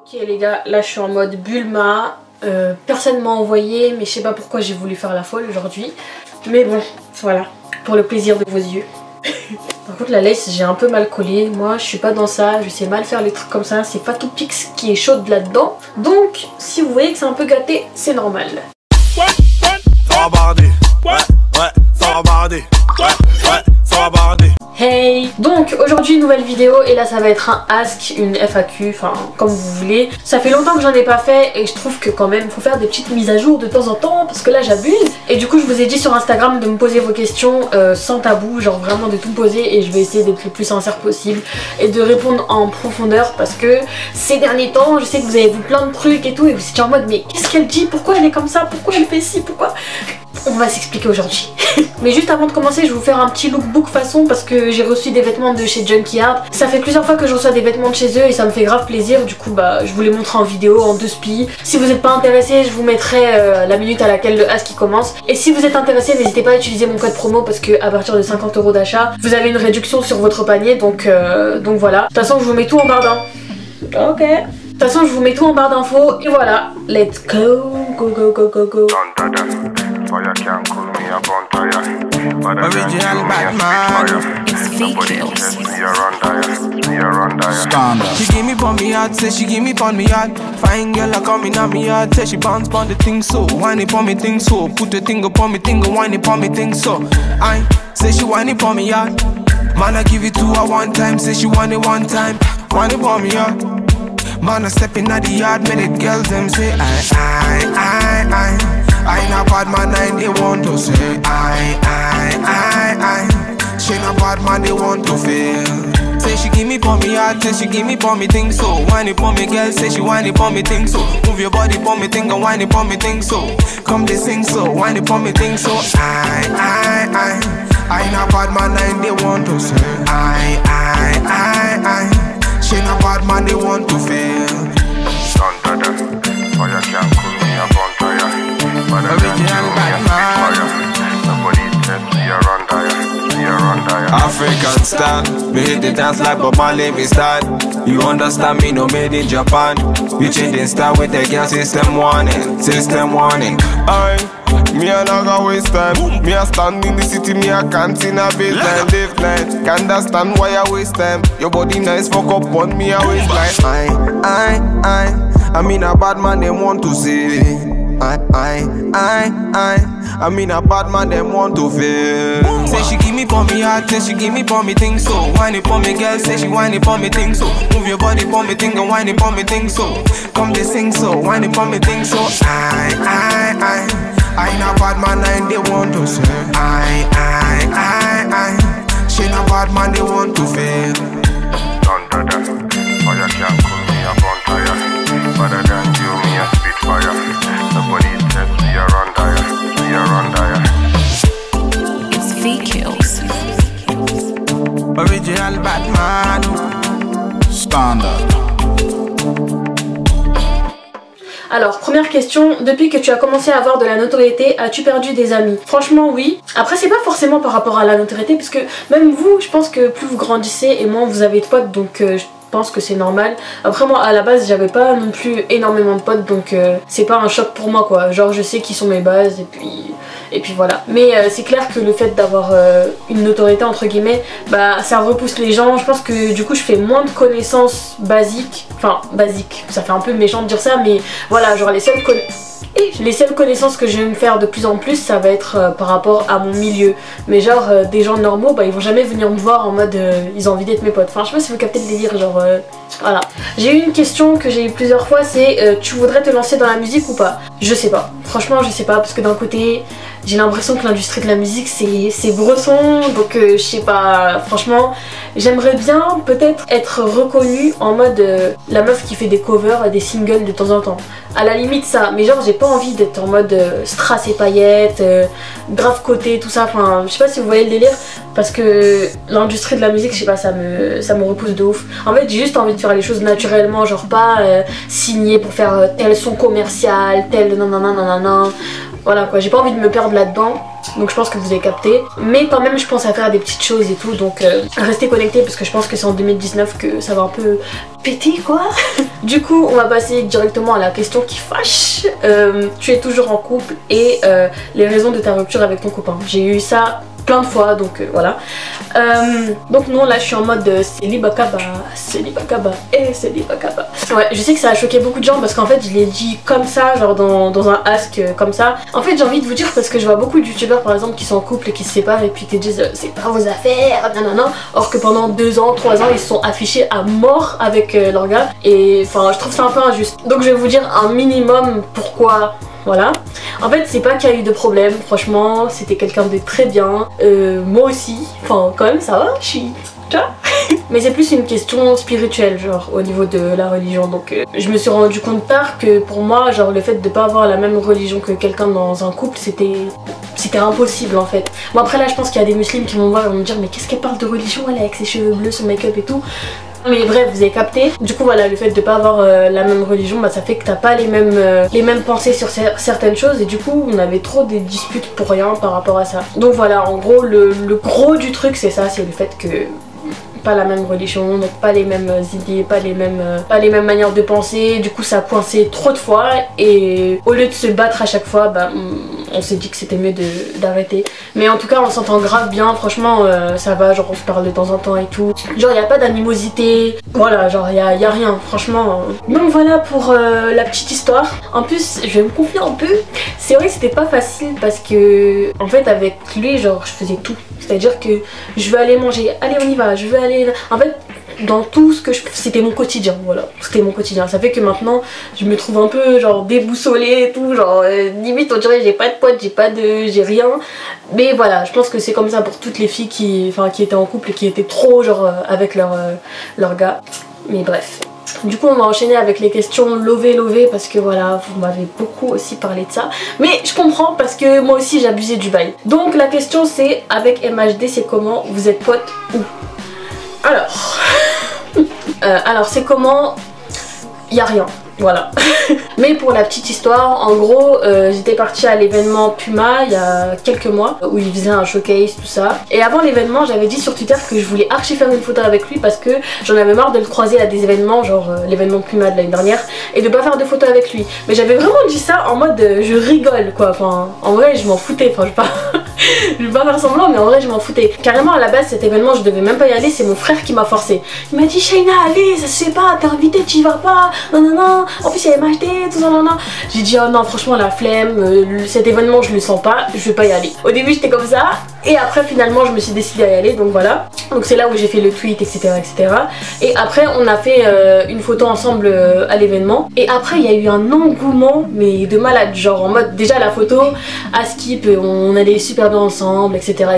Ok les gars, là je suis en mode Bulma, personne m'a envoyé mais je sais pas pourquoi j'ai voulu faire la folle aujourd'hui. Mais bon, voilà, pour le plaisir de vos yeux. Par contre la lace j'ai un peu mal collé, moi je suis pas dans ça, je sais mal faire les trucs comme ça, c'est Fatou Pix qui est chaude là-dedans. Donc si vous voyez que c'est un peu gâté, c'est normal. Ça va barder, ouais, ça va barder, ouais, ça va barder. Hey! Donc aujourd'hui nouvelle vidéo et là ça va être un ask, une FAQ, enfin comme vous voulez. Ça fait longtemps que j'en ai pas fait et je trouve que quand même faut faire des petites mises à jour de temps en temps parce que là j'abuse. Et du coup je vous ai dit sur Instagram de me poser vos questions sans tabou, genre vraiment de tout poser et je vais essayer d'être le plus sincère possible et de répondre en profondeur parce que ces derniers temps je sais que vous avez vu plein de trucs et tout et vous étiez en mode mais qu'est-ce qu'elle dit? Pourquoi elle est comme ça? Pourquoi elle fait ci? Pourquoi? On va s'expliquer aujourd'hui. Mais juste avant de commencer, je vais vous faire un petit lookbook façon parce que j'ai reçu des vêtements de chez Junkie Art. Ça fait plusieurs fois que je reçois des vêtements de chez eux et ça me fait grave plaisir. Du coup, bah, je vous les montre en vidéo, en 2 spi. Si vous n'êtes pas intéressé, je vous mettrai la minute à laquelle le ask commence. Et si vous êtes intéressé, n'hésitez pas à utiliser mon code promo parce que à partir de 50 € d'achat, vous avez une réduction sur votre panier. Donc voilà. De toute façon, je vous mets tout en barre d'infos. Ok. De toute façon, je vous mets tout en barre d'infos. Et voilà. Let's go. Go, go, go, go, go. Original Batman. It's V-Kills. She give me pon me heart, say she give me pon me heart. Fine girl a coming on me heart, say she bounce pon the thing so. Whine it pon me thing so. Put the thing upon me thing, whine it pon me thing so. I say she whine it pon me heart. Man I give it to her one time, say she want it one time. Whine it pon me heart. Man I step in at the yard, make the girls them say I ain't a bad man, and they want to say I. She not bad man, they want to feel. Say she give me pon me heart, say she give me pon me thing so. Whine it pon me girl, say she whine it pon me thing so. Move your body pon me thing and whine it pon me thing so. Come they sing so, whine it pon me thing so. I ain't a bad man, and they want to say I. She not bad man, they want to feel. Original Batman. African style, me hit the dance like Bob Marley, me style. You understand me, no made in Japan. We changing style with the girl, system warning. Me a not gonna waste time. Me a stand in the city, me a can't in a baseline, live night. Can't understand why I waste time. Your body nice, fuck up on me, I waste like I mean a bad man, they want to say I mean a bad man, them want to feel. Say she give me pon me heart, say she give me pon me thing so. Whine it pon me girl, say she whine it pon me thing so. Move your body pon me thing and whine it pon me thing so. Come they sing so, whine it pon me thing so. I ain't a bad man, and they want to say I. She not bad man, they want to feel. You can't cool me a bonfire. Better than you, me a spitfire. Nobody says we are on dire, we are on dire. It's V-Kills. Original Batman. Standard. Alors, première question, depuis que tu as commencé à avoir de la notoriété, as-tu perdu des amis? Franchement, oui. Après, c'est pas forcément par rapport à la notoriété, parce que même vous, je pense que plus vous grandissez et moins vous avez de potes, donc je pense que c'est normal. Après, moi, à la base, j'avais pas non plus énormément de potes, donc c'est pas un choc pour moi, quoi. Genre, je sais qui sont mes bases, et puis voilà. Mais c'est clair que le fait d'avoir une notoriété, entre guillemets, bah, ça repousse les gens. Je pense que du coup, je fais moins de connaissances basiques. Enfin, basiques, ça fait un peu méchant de dire ça, mais voilà, genre les seules connaissances que je vais me faire de plus en plus, ça va être par rapport à mon milieu. Mais genre des gens normaux, bah ils vont jamais venir me voir en mode ils ont envie d'être mes potes. Enfin je sais pas si vous captez le délire, genre voilà. J'ai eu une question que j'ai eu plusieurs fois, c'est tu voudrais te lancer dans la musique ou pas? Je sais pas, franchement je sais pas, parce que d'un côté j'ai l'impression que l'industrie de la musique c'est bresson, donc je sais pas, franchement j'aimerais bien peut-être être reconnue en mode la meuf qui fait des covers, des singles de temps en temps. À la limite ça, mais genre j'ai pas envie d'être en mode strass et paillettes, grave côté, tout ça, enfin je sais pas si vous voyez le délire, parce que l'industrie de la musique, je sais pas, ça me repousse de ouf. En fait j'ai juste envie de faire les choses naturellement, genre pas signer pour faire tel son commercial, tel nanana nanana. voilà quoi, j'ai pas envie de me perdre là-dedans. Donc je pense que vous avez capté. Mais quand même je pense à faire des petites choses et tout. Donc restez connectés parce que je pense que c'est en 2019 que ça va un peu péter quoi. Du coup on va passer directement à la question qui fâche. Tu es toujours en couple et les raisons de ta rupture avec ton copain. J'ai eu ça plein de fois donc voilà. Donc non, là je suis en mode célibacaba, célibacaba. Ouais, je sais que ça a choqué beaucoup de gens parce qu'en fait je l'ai dit comme ça, genre dans un ask comme ça. En fait j'ai envie de vous dire parce que je vois beaucoup de youtubeurs par exemple qui sont en couple et qui se séparent et puis qui disent c'est pas vos affaires, nanana. Or que pendant 2 ans, 3 ans ils se sont affichés à mort avec leur gars. Et enfin je trouve ça un peu injuste. Donc je vais vous dire un minimum pourquoi. Voilà, en fait c'est pas qu'il y a eu de problème, franchement c'était quelqu'un de très bien, moi aussi, enfin quand même ça va, je suis... tu vois. Mais c'est plus une question spirituelle genre au niveau de la religion, donc je me suis rendu compte tard que pour moi genre le fait de pas avoir la même religion que quelqu'un dans un couple c'était impossible en fait. Bon après là je pense qu'il y a des musulmans qui vont me voir et vont me dire mais qu'est-ce qu'elle parle de religion elle avec ses cheveux bleus, son make-up et tout. Mais bref, vous avez capté. Du coup voilà, le fait de pas avoir la même religion, bah ça fait que t'as pas les mêmes pensées sur certaines choses. Et du coup on avait trop des disputes pour rien par rapport à ça. Donc voilà, en gros le gros du truc c'est ça, c'est le fait que pas la même religion, donc pas les mêmes idées, pas les mêmes manières de penser. Du coup ça a coincé trop de fois et au lieu de se battre à chaque fois, bah on s'est dit que c'était mieux d'arrêter. Mais en tout cas on s'entend grave bien, franchement ça va, genre on se parle de temps en temps et tout. Genre il n'y a pas d'animosité, voilà, genre il y a rien, franchement. Donc voilà pour la petite histoire. En plus je vais me confier un peu, c'est vrai que c'était pas facile parce que en fait avec lui genre je faisais tout. C'est-à-dire que je veux aller manger, allez on y va, je veux aller... En fait dans tout ce que je... c'était mon quotidien, voilà, c'était mon quotidien. Ça fait que maintenant je me trouve un peu genre déboussolée et tout, genre limite on dirait j'ai pas de potes, j'ai rien. Mais voilà, je pense que c'est comme ça pour toutes les filles qui étaient en couple et qui étaient trop genre avec leur gars. Mais bref. Du coup on va enchaîner avec les questions lové parce que voilà, vous m'avez beaucoup aussi parlé de ça. Mais je comprends parce que moi aussi j'ai abusé du bail. Donc la question c'est, avec MHD c'est comment, vous êtes potes où? Alors c'est comment, y a rien. Voilà. Mais pour la petite histoire, en gros j'étais partie à l'événement Puma il y a quelques mois où il faisait un showcase tout ça. Et avant l'événement j'avais dit sur Twitter que je voulais archi faire une photo avec lui parce que j'en avais marre de le croiser à des événements genre l'événement Puma de l'année dernière et de pas faire de photos avec lui. Mais j'avais vraiment dit ça en mode je rigole quoi, enfin en vrai je m'en foutais, enfin je vais pas faire semblant mais en vrai je m'en foutais. Carrément à la base cet événement je devais même pas y aller, c'est mon frère qui m'a forcé. Il m'a dit Shaina allez, ça se fait pas, t'es invitée, tu y vas pas, non, en plus il y a MHD, tout ça, non. J'ai dit oh non franchement la flemme, cet événement je le sens pas, je vais pas y aller. Au début j'étais comme ça et après finalement je me suis décidée à y aller, donc voilà. Donc c'est là où j'ai fait le tweet etc. Et après on a fait une photo ensemble à l'événement. Et après il y a eu un engouement mais de malade, genre en mode déjà la photo à skip, on allait super bien ensemble etc.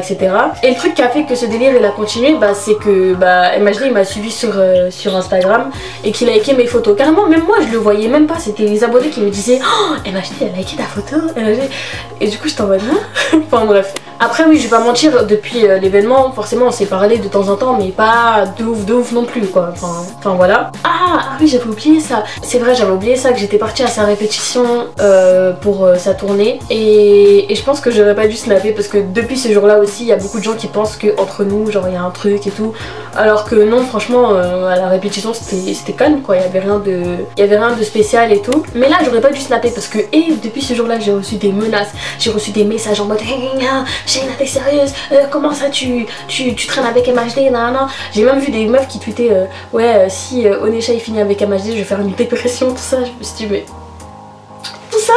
Et le truc qui a fait que ce délire il a continué, bah c'est que MHD il m'a suivi sur Instagram et qu'il a liké mes photos. Carrément même moi je le voyais même pas, c'était les abonnés qui me disaient oh MHD elle a liké ta photo, MHD. Et du coup j'étais en mode enfin bref. Après oui je vais pas mentir, depuis l'événement forcément on s'est parlé de temps en temps mais pas de ouf non plus quoi, enfin voilà. Ah oui j'avais oublié ça, c'est vrai j'avais oublié ça, que j'étais partie à sa répétition pour sa tournée et je pense que j'aurais pas dû snapper parce que depuis ce jour là aussi il y a beaucoup de gens qui pensent que entre nous genre il y a un truc et tout, alors que non franchement à la répétition c'était calme quoi, il y avait rien de spécial et tout. Mais là j'aurais pas dû snapper parce que depuis ce jour là j'ai reçu des menaces, j'ai reçu des messages en mode Shaina t'es sérieuse, comment ça tu traînes avec MHD, nanana. J'ai même vu des meufs qui tweetaient ouais si Onesha il finit avec MHD je vais faire une dépression, tout ça. Je me suis dit mais tout ça.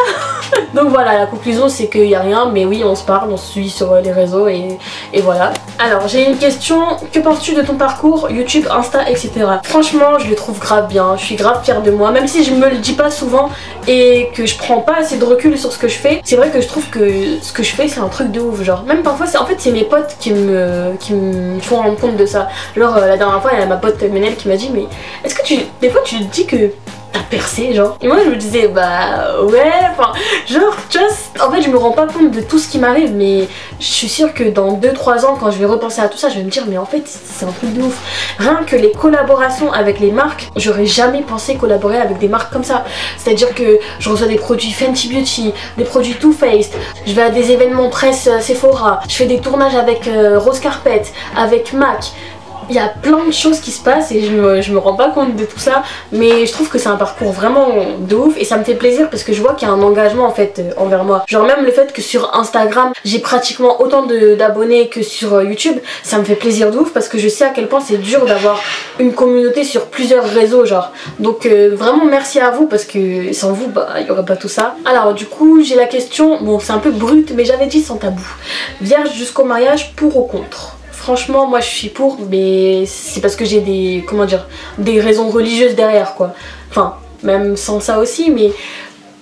Donc voilà, la conclusion c'est qu'il n'y a rien, mais oui on se parle, on se suit sur les réseaux et voilà. Alors j'ai une question, que penses-tu de ton parcours YouTube, Insta, etc. Franchement je le trouve grave bien, je suis grave fière de moi, même si je me le dis pas souvent et que je prends pas assez de recul sur ce que je fais. C'est vrai que je trouve que ce que je fais c'est un truc de ouf, genre même parfois en fait c'est mes potes qui me font rendre compte de ça. Genre la dernière fois il y a ma pote Menel qui m'a dit mais est-ce que des fois tu te dis que t'as percé genre. Et moi je me disais bah ouais, enfin genre tu vois, en fait je me rends pas compte de tout ce qui m'arrive, mais je suis sûre que dans 2-3 ans quand je vais repenser à tout ça, je vais me dire mais en fait c'est un truc de ouf. Rien que les collaborations avec les marques, j'aurais jamais pensé collaborer avec des marques comme ça. C'est à dire que je reçois des produits Fenty Beauty, des produits Too Faced, je vais à des événements presse Sephora, je fais des tournages avec Rose Carpet, avec MAC. Il y a plein de choses qui se passent et je me rends pas compte de tout ça, mais je trouve que c'est un parcours vraiment de ouf et ça me fait plaisir parce que je vois qu'il y a un engagement en fait envers moi. Genre même le fait que sur Instagram j'ai pratiquement autant d'abonnés que sur YouTube, ça me fait plaisir de ouf parce que je sais à quel point c'est dur d'avoir une communauté sur plusieurs réseaux genre. Donc vraiment merci à vous parce que sans vous bah il y aurait pas tout ça. Alors du coup j'ai la question, bon c'est un peu brut mais j'avais dit sans tabou. Vierge jusqu'au mariage, pour ou contre? Franchement moi je suis pour, mais c'est parce que j'ai des, comment dire, des raisons religieuses derrière quoi. Enfin même sans ça aussi, mais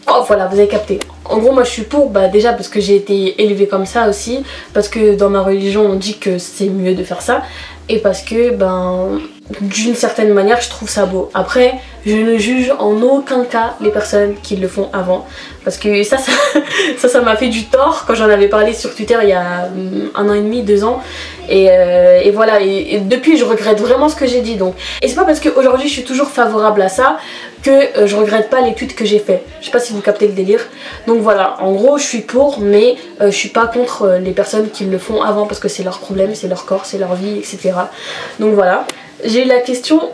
oh voilà vous avez capté. En gros moi je suis pour, bah déjà parce que j'ai été élevée comme ça aussi, parce que dans ma religion on dit que c'est mieux de faire ça, et parce que ben d'une certaine manière je trouve ça beau. Après je ne juge en aucun cas les personnes qui le font avant, parce que ça m'a fait du tort quand j'en avais parlé sur Twitter il y a 1 an et demi, 2 ans, et voilà, et depuis je regrette vraiment ce que j'ai dit. Donc, et c'est pas parce qu'aujourd'hui je suis toujours favorable à ça que je regrette pas les tweets que j'ai fait. Je sais pas si vous captez le délire. Donc voilà, en gros je suis pour, mais je suis pas contre les personnes qui le font avant, parce que c'est leur problème, c'est leur corps, c'est leur vie, etc. Donc voilà. J'ai eu la question,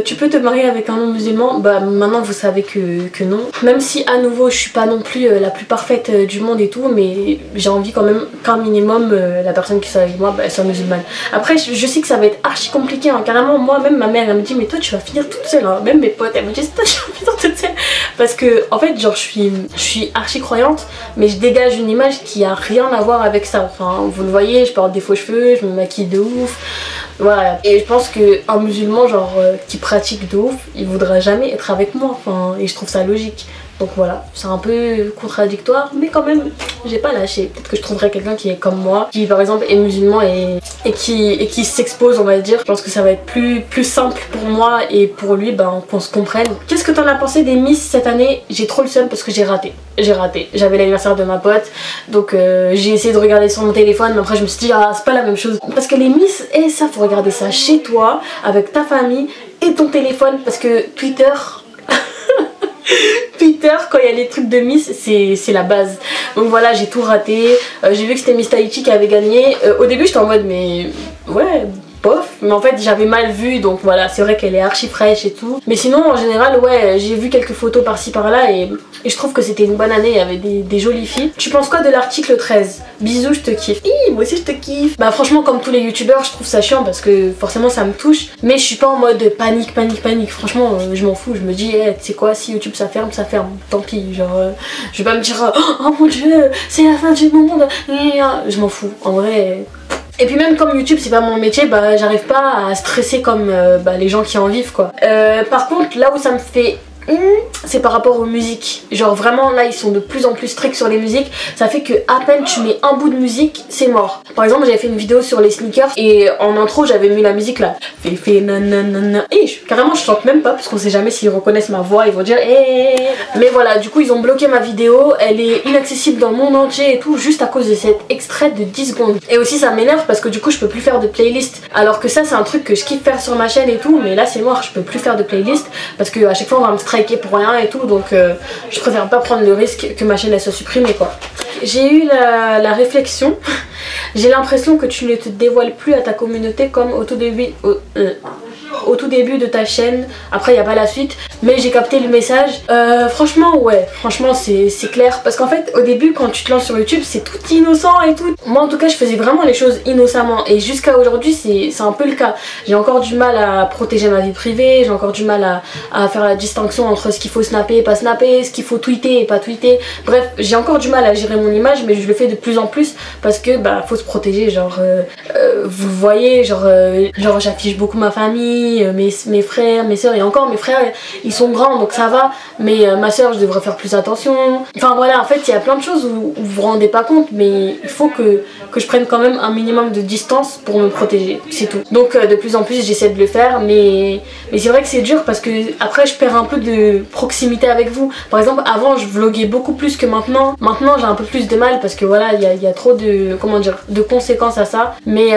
tu peux te marier avec un homme musulman? Bah maintenant vous savez que non. Même si à nouveau je suis pas non plus la plus parfaite du monde et tout, mais j'ai envie quand même qu'un minimum la personne qui soit avec moi bah, soit musulmane. Après je sais que ça va être archi compliqué hein. Carrément moi même ma mère elle me dit mais toi tu vas finir toute seule hein. Même mes potes elles me disent toi tu vas finir toute seule, parce que en fait genre je suis archi croyante, mais je dégage une image qui a rien à voir avec ça. Enfin vous le voyez, je porte des faux cheveux, je me maquille de ouf. Voilà, et je pense qu'un musulman genre qui pratique de ouf, il voudra jamais être avec moi, enfin, et je trouve ça logique. Donc voilà, c'est un peu contradictoire, mais quand même j'ai pas lâché. Peut-être que je trouverai quelqu'un qui est comme moi, qui par exemple est musulman et qui s'expose, on va dire. Je pense que ça va être plus simple pour moi et pour lui, ben, qu'on se comprenne. Qu'est-ce que t'en as pensé des Miss cette année? J'ai trop le seum parce que j'ai raté. J'avais l'anniversaire de ma pote, donc j'ai essayé de regarder sur mon téléphone, mais après je me suis dit ah c'est pas la même chose. Parce que les Miss, et ça faut regarder ça chez toi, avec ta famille et ton téléphone, parce que Twitter... Twitter quand il y a les trucs de Miss c'est la base. Donc voilà, j'ai tout raté. J'ai vu que c'était Miss Tahiti qui avait gagné. Au début j'étais en mode mais ouais bof, mais en fait j'avais mal vu, donc voilà, c'est vrai qu'elle est archi fraîche et tout, mais sinon en général ouais j'ai vu quelques photos par-ci par-là et je trouve que c'était une bonne année, il y avait des jolies filles. Tu penses quoi de l'article 13? Bisous, je te kiffe. Moi aussi je te kiffe. Bah franchement comme tous les youtubeurs je trouve ça chiant parce que forcément ça me touche, mais je suis pas en mode panique. Franchement je m'en fous, je me dis hey, tu sais quoi, si YouTube ça ferme, tant pis, genre je vais pas me dire oh mon dieu c'est la fin du monde, je m'en fous en vrai. Et puis même comme YouTube c'est pas mon métier, bah j'arrive pas à stresser comme bah, les gens qui en vivent quoi. Par contre là où ça me fait c'est par rapport aux musiques. Genre vraiment là ils sont de plus en plus stricts sur les musiques. Ça fait que à peine tu mets un bout de musique c'est mort. Par exemple j'avais fait une vidéo sur les sneakers et en intro j'avais mis la musique là. Nanana. Et carrément je chante même pas parce qu'on sait jamais s'ils reconnaissent ma voix, ils vont dire hey. Mais voilà, du coup ils ont bloqué ma vidéo. Elle est inaccessible dans le monde entier et tout, juste à cause de cet extrait de 10 secondes. Et aussi ça m'énerve parce que du coup je peux plus faire de playlist. Alors que ça c'est un truc que je kiffe faire sur ma chaîne et tout, mais là c'est mort, je peux plus faire de playlist parce que à chaque fois on va me striker pour rien et tout, donc je préfère pas prendre le risque que ma chaîne elle soit supprimée quoi. J'ai eu la réflexion, j'ai l'impression que tu ne te dévoiles plus à ta communauté comme au tout début de ta chaîne. Après il n'y a pas la suite, mais j'ai capté le message. Franchement ouais, franchement c'est clair, parce qu'en fait au début quand tu te lances sur YouTube c'est tout innocent et tout. Moi en tout cas je faisais vraiment les choses innocemment et jusqu'à aujourd'hui c'est un peu le cas. J'ai encore du mal à protéger ma vie privée, j'ai encore du mal à faire la distinction entre ce qu'il faut snapper et pas snapper, ce qu'il faut tweeter et pas tweeter. Bref, j'ai encore du mal à gérer mon image, mais je le fais de plus en plus parce que bah faut se protéger, genre vous voyez, genre j'affiche beaucoup ma famille, famille, mes frères, mes soeurs, et encore mes frères ils sont grands donc ça va, mais ma soeur je devrais faire plus attention. Enfin voilà, en fait il y a plein de choses où vous vous rendez pas compte, mais il faut que je prenne quand même un minimum de distance pour me protéger, c'est tout. Donc de plus en plus j'essaie de le faire, mais c'est vrai que c'est dur parce que après je perds un peu de proximité avec vous. Par exemple avant je vloguais beaucoup plus que maintenant. Maintenant j'ai un peu plus de mal parce que voilà il y a trop de, comment dire, de conséquences à ça, mais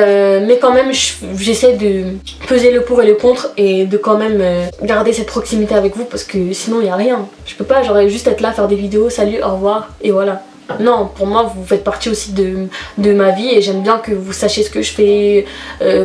quand même j'essaie de peser le pour et le contre et de quand même garder cette proximité avec vous parce que sinon il y a rien. Je peux pas genre juste être là, faire des vidéos, salut, au revoir et voilà. Non, pour moi vous faites partie aussi de ma vie et j'aime bien que vous sachiez ce que je fais,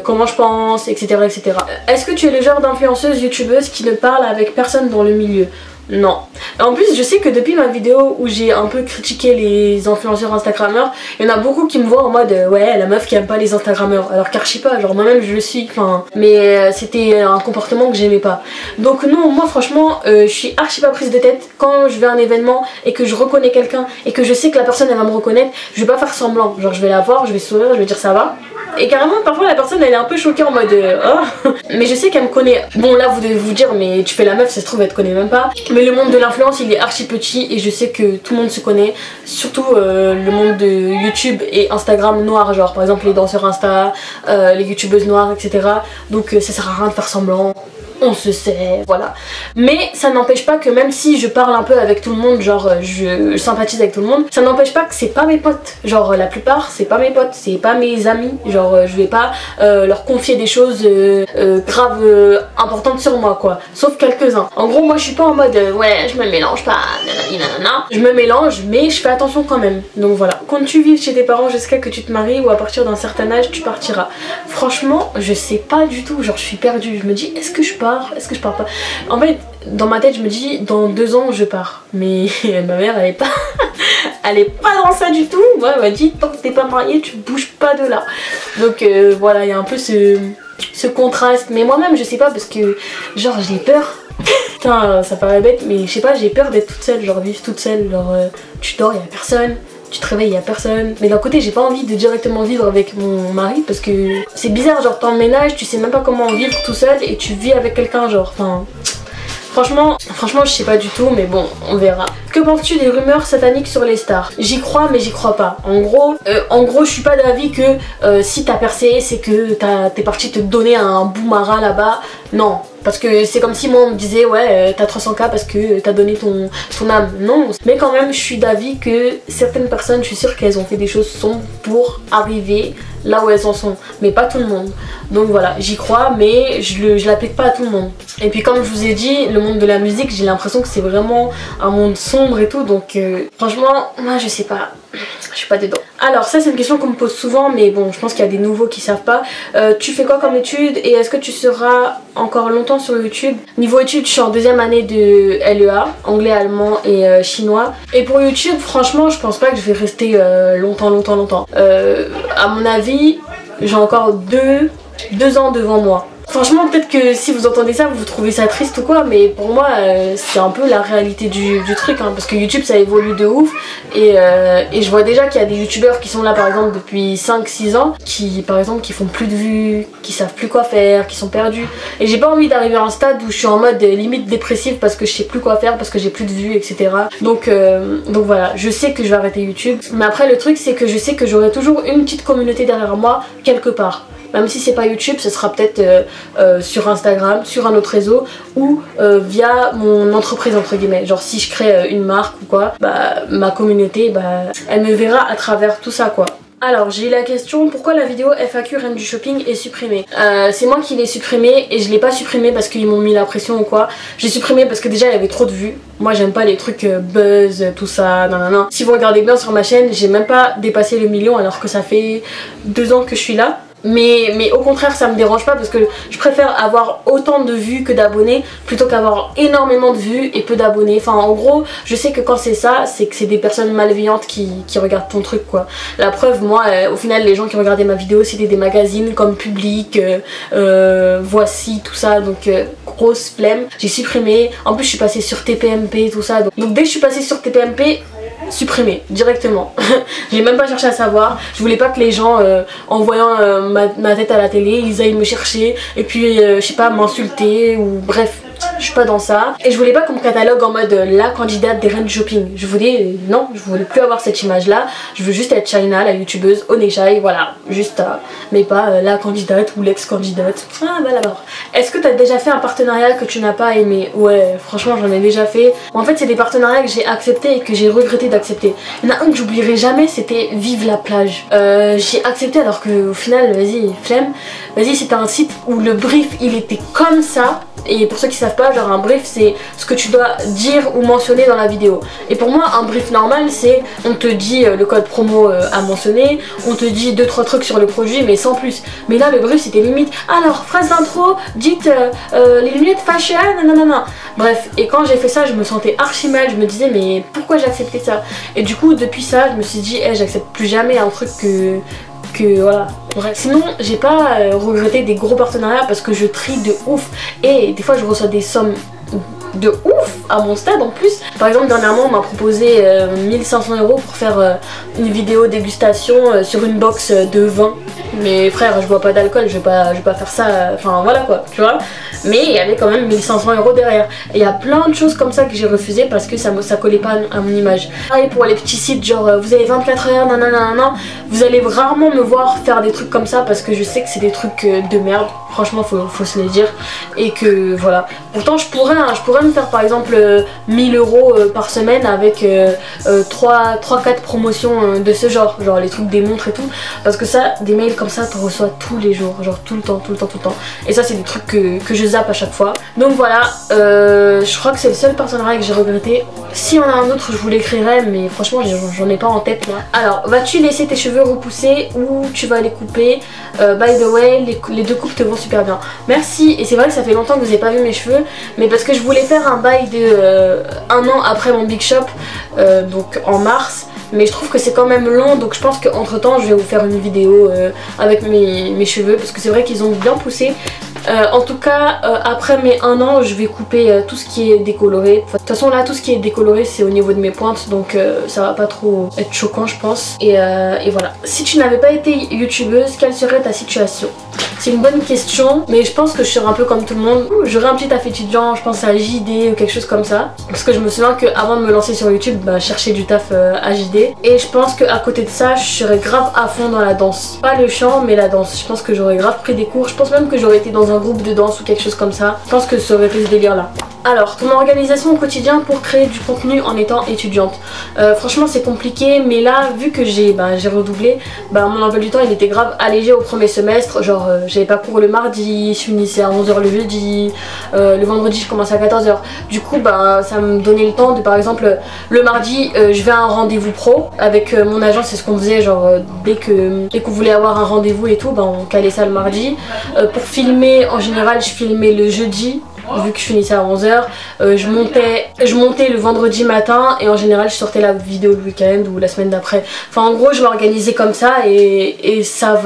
comment je pense, etc. etc. Est-ce que tu es le genre d'influenceuse youtubeuse qui ne parle avec personne dans le milieu? Non. En plus je sais que depuis ma vidéo où j'ai un peu critiqué les influenceurs instagrammeurs, il y en a beaucoup qui me voient en mode ouais la meuf qui aime pas les instagrammeurs, alors qu'archi pas, genre moi-même je le suis, enfin, mais c'était un comportement que j'aimais pas. Donc non, moi franchement je suis archi pas prise de tête. Quand je vais à un événement et que je reconnais quelqu'un et que je sais que la personne elle va me reconnaître, je vais pas faire semblant, genre je vais la voir, je vais sourire, je vais dire ça va. Et carrément parfois la personne elle est un peu choquée en mode oh. Mais je sais qu'elle me connaît. Bon là vous devez vous dire mais tu fais la meuf, ça se trouve elle te connaît même pas. Mais le monde de l'influence il est archi petit et je sais que tout le monde se connaît. Surtout le monde de YouTube et Instagram noir, genre par exemple les danseurs Insta, les youtubeuses noires, etc. Donc ça sert à rien de faire semblant. On se sait, voilà. Mais ça n'empêche pas que même si je parle un peu avec tout le monde, genre je sympathise avec tout le monde, ça n'empêche pas que c'est pas mes potes. Genre la plupart c'est pas mes potes, c'est pas mes amis. Genre je vais pas leur confier des choses graves importantes sur moi quoi. Sauf quelques-uns. En gros moi je suis pas en mode ouais je me mélange pas, nanana. Je me mélange mais je fais attention quand même. Donc voilà. Comptes-tu vivre chez tes parents jusqu'à que tu te maries ou à partir d'un certain âge tu partiras? Franchement je sais pas du tout, genre je suis perdue. Je me dis est-ce que je pars? Est-ce que je pars pas? En fait dans ma tête je me dis dans 2 ans je pars, mais ma mère elle est pas elle est pas dans ça du tout. Moi elle m'a dit tant que t'es pas mariée tu bouges pas de là. Donc voilà il y a un peu ce contraste, mais moi-même je sais pas parce que genre j'ai peur. Putain ça paraît bête mais je sais pas, j'ai peur d'être toute seule, genre vivre toute seule, genre tu dors, y a personne, tu te réveilles, y a personne. Mais d'un côté j'ai pas envie de directement vivre avec mon mari parce que c'est bizarre, genre t'emménages, tu sais même pas comment vivre tout seul et tu vis avec quelqu'un, genre enfin... Franchement je sais pas du tout, mais bon on verra. Que penses-tu des rumeurs sataniques sur les stars? J'y crois mais j'y crois pas. En gros je suis pas d'avis que si t'as percé c'est que t'es parti te donner un boomerang là-bas. Non, parce que c'est comme si moi on me disait ouais t'as 300K parce que t'as donné ton âme. Non, mais quand même je suis d'avis que certaines personnes, je suis sûre qu'elles ont fait des choses sombres pour arriver là où elles en sont, mais pas tout le monde. Donc voilà, j'y crois mais je l'applique pas à tout le monde. Et puis comme je vous ai dit, le monde de la musique j'ai l'impression que c'est vraiment un monde sombre et tout, donc franchement moi je sais pas, je suis pas dedans. Alors ça c'est une question qu'on me pose souvent, mais bon je pense qu'il y a des nouveaux qui savent pas. Tu fais quoi comme études et est-ce que tu seras encore longtemps sur YouTube? Niveau études je suis en 2e année de LEA, anglais, allemand et chinois. Et pour YouTube franchement je pense pas que je vais rester longtemps. À mon avis j'ai encore 2 ans devant moi. Franchement peut-être que si vous entendez ça vous trouvez ça triste ou quoi, mais pour moi c'est un peu la réalité du truc hein, parce que YouTube ça évolue de ouf et je vois déjà qu'il y a des youtubeurs qui sont là par exemple depuis 5-6 ans qui par exemple qui font plus de vues, qui savent plus quoi faire, qui sont perdus, et j'ai pas envie d'arriver à un stade où je suis en mode limite dépressive parce que je sais plus quoi faire, parce que j'ai plus de vues, etc. Donc voilà, je sais que je vais arrêter YouTube, mais après le truc c'est que je sais que j'aurai toujours une petite communauté derrière moi quelque part. Même si c'est pas YouTube, ce sera peut-être sur Instagram, sur un autre réseau ou via mon entreprise entre guillemets. Genre si je crée une marque ou quoi, bah ma communauté, bah elle me verra à travers tout ça quoi. Alors j'ai eu la question pourquoi la vidéo FAQ Reine du Shopping est supprimée. C'est moi qui l'ai supprimée et je l'ai pas supprimée parce qu'ils m'ont mis la pression ou quoi. J'ai supprimé parce que déjà il y avait trop de vues. Moi j'aime pas les trucs buzz, tout ça, nanana. Si vous regardez bien sur ma chaîne, j'ai même pas dépassé le 1 million alors que ça fait 2 ans que je suis là. Mais au contraire ça me dérange pas parce que je préfère avoir autant de vues que d'abonnés plutôt qu'avoir énormément de vues et peu d'abonnés. Enfin en gros je sais que quand c'est ça c'est que c'est des personnes malveillantes qui regardent ton truc quoi. La preuve moi au final les gens qui regardaient ma vidéo c'était des magazines comme Public, Voici, tout ça, donc grosse flemme. J'ai supprimé, en plus je suis passée sur TPMP tout ça, donc dès que je suis passée sur TPMP supprimé directement. J'ai même pas cherché à savoir. Je voulais pas que les gens en voyant ma tête à la télé ils aillent me chercher et puis je sais pas m'insulter ou bref. Je suis pas dans ça et je voulais pas qu'on me catalogue en mode la candidate des reines du shopping. Je voulais non, je voulais plus avoir cette image là. Je veux juste être China, la youtubeuse Onechai, voilà, juste mais pas la candidate ou l'ex-candidate. Ah bah d'abord. Est-ce que t'as déjà fait un partenariat que tu n'as pas aimé? Ouais, franchement j'en ai déjà fait. En fait c'est des partenariats que j'ai acceptés et que j'ai regretté d'accepter. Il y en a un que j'oublierai jamais, c'était Vive la plage. J'ai accepté alors que au final, vas-y, flemme. Vas-y, c'était un site où le brief il était comme ça. Et pour ceux qui savent pas, genre un brief c'est ce que tu dois dire ou mentionner dans la vidéo. Et pour moi un brief normal c'est on te dit le code promo à mentionner, on te dit 2-3 trucs sur le produit mais sans plus. Mais là le brief c'était limite alors phrase d'intro, dites les lunettes fashion, nanana. Bref, et quand j'ai fait ça je me sentais archi mal, je me disais mais pourquoi j'ai accepté ça? Et du coup depuis ça je me suis dit hey, j'accepte plus jamais un truc que voilà. Bref. Sinon j'ai pas regretté des gros partenariats parce que je trie de ouf et des fois je reçois des sommes de ouf à mon stade en plus. Par exemple dernièrement on m'a proposé 1500 € pour faire une vidéo dégustation sur une box de vin. Mais frère je bois pas d'alcool, je vais pas faire ça, enfin voilà quoi, tu vois. Mais il y avait quand même 1500 € derrière. Et il y a plein de choses comme ça que j'ai refusé parce que ça collait pas à mon image. Pareil pour les petits sites genre vous avez 24 heures, nanana, vous allez rarement me voir faire des trucs comme ça parce que je sais que c'est des trucs de merde. Franchement faut se les dire. Et que voilà. Pourtant je pourrais me faire par exemple 1000 € par semaine avec 3-4 promotions de ce genre les trucs des montres et tout. Parce que ça, des mails comme ça t'en reçois tous les jours, genre tout le temps. Et ça c'est des trucs que je zappe à chaque fois. Donc voilà, je crois que c'est le seul partenariat que j'ai regretté. Si on a un autre je vous l'écrirai mais franchement j'en ai pas en tête là. Alors vas-tu laisser tes cheveux repousser ou tu vas les couper? By the way les deux coupes te vont super bien. Merci. Et c'est vrai que ça fait longtemps que vous n'avez pas vu mes cheveux mais parce que je voulais faire un bail de 1 an après mon big shop donc en mars. Mais je trouve que c'est quand même long donc je pense qu'entre temps je vais vous faire une vidéo avec mes cheveux parce que c'est vrai qu'ils ont bien poussé. En tout cas après mes 1 an je vais couper tout ce qui est décoloré. De toute façon là tout ce qui est décoloré c'est au niveau de mes pointes donc ça va pas trop être choquant je pense. Et voilà. Si tu n'avais pas été youtubeuse, quelle serait ta situation? C'est une bonne question mais je pense que je serais un peu comme tout le monde. J'aurais un petit taf étudiant, je pense à JD ou quelque chose comme ça. Parce que je me souviens qu'avant de me lancer sur YouTube, bah, je cherchais du taf à JD. Et je pense qu'à côté de ça, je serais grave à fond dans la danse. Pas le chant mais la danse. Je pense que j'aurais grave pris des cours. Je pense même que j'aurais été dans un groupe de danse ou quelque chose comme ça. Je pense que ça aurait été ce délire là. Alors, ton organisation au quotidien pour créer du contenu en étant étudiante. Franchement c'est compliqué mais là vu que j'ai redoublé, mon emploi du temps il était grave allégé au premier semestre. Genre j'avais pas cours le mardi, je finissais à 11 h le jeudi, le vendredi je commençais à 14 h. Du coup ça me donnait le temps de par exemple le mardi je vais à un rendez-vous pro avec mon agent. C'est ce qu'on faisait genre dès qu'on voulait avoir un rendez-vous et tout on calait ça le mardi. Pour filmer en général je filmais le jeudi vu que je finissais à 11 h. Je montais le vendredi matin et en général je sortais la vidéo le week-end ou la semaine d'après. Enfin en gros je m'organisais comme ça et ça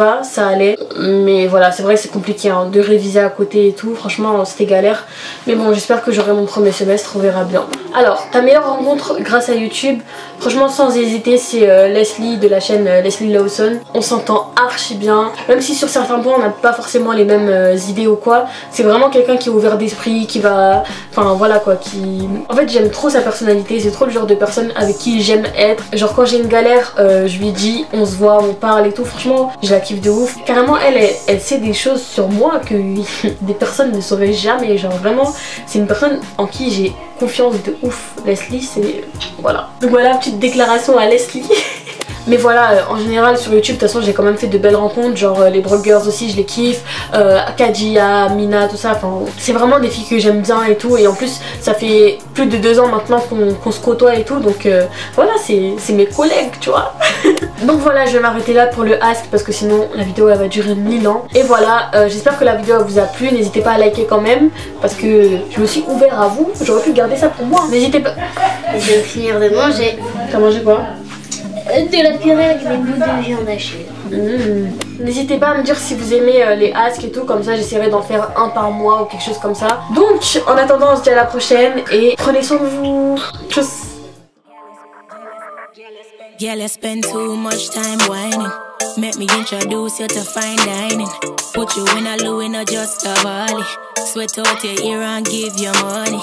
allait. Mais voilà c'est vrai que c'est compliqué hein, de réviser à côté et tout. Franchement c'était galère. Mais bon j'espère que j'aurai mon premier semestre, on verra bien. Alors ta meilleure rencontre grâce à YouTube? Franchement sans hésiter c'est Leslie de la chaîne Leslie Lawson. On s'entend archi bien. Même si sur certains points on n'a pas forcément les mêmes idées ou quoi. C'est vraiment quelqu'un qui est ouvert d'esprit, qui va... Enfin voilà quoi, qui... En fait j'aime trop sa personnalité, c'est trop le genre de personne avec qui j'aime être. Genre quand j'ai une galère, je lui dis, on se voit, on parle et tout. Franchement je la kiffe de ouf. Carrément elle sait des choses sur moi que des personnes ne sauraient jamais. Genre vraiment c'est une personne en qui j'ai confiance de ouf. Leslie c'est... Voilà. Donc voilà, petite déclaration à Leslie. Mais voilà, en général sur YouTube de toute façon j'ai quand même fait de belles rencontres, genre les blogueurs aussi je les kiffe, Kadia, Mina, tout ça, enfin c'est vraiment des filles que j'aime bien et tout. Et en plus ça fait plus de 2 ans maintenant qu'on se côtoie et tout, donc voilà c'est mes collègues tu vois. Donc voilà, je vais m'arrêter là pour le ask parce que sinon la vidéo elle va durer 1000 ans. Et voilà, j'espère que la vidéo vous a plu, n'hésitez pas à liker quand même parce que je me suis ouvert à vous, j'aurais pu garder ça pour moi. N'hésitez pas. Je vais finir de manger. T'as mangé quoi? De la purée avec des bouts de viande hachée. N'hésitez pas à me dire si vous aimez les asks et tout, comme ça j'essaierai d'en faire un par mois ou quelque chose comme ça. Donc en attendant on se dit à la prochaine et prenez soin de vous. Tchuss. Girl, you spend too much time whining. Make me introduce you to fine dining. Put you in a Louis, not just a Bali. Sweat out your ear and give you money.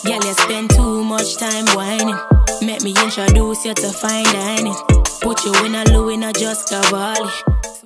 Girl, you spend too much time whining. Make me introduce you to fine dining. Put you in a Louis, not just a Bali.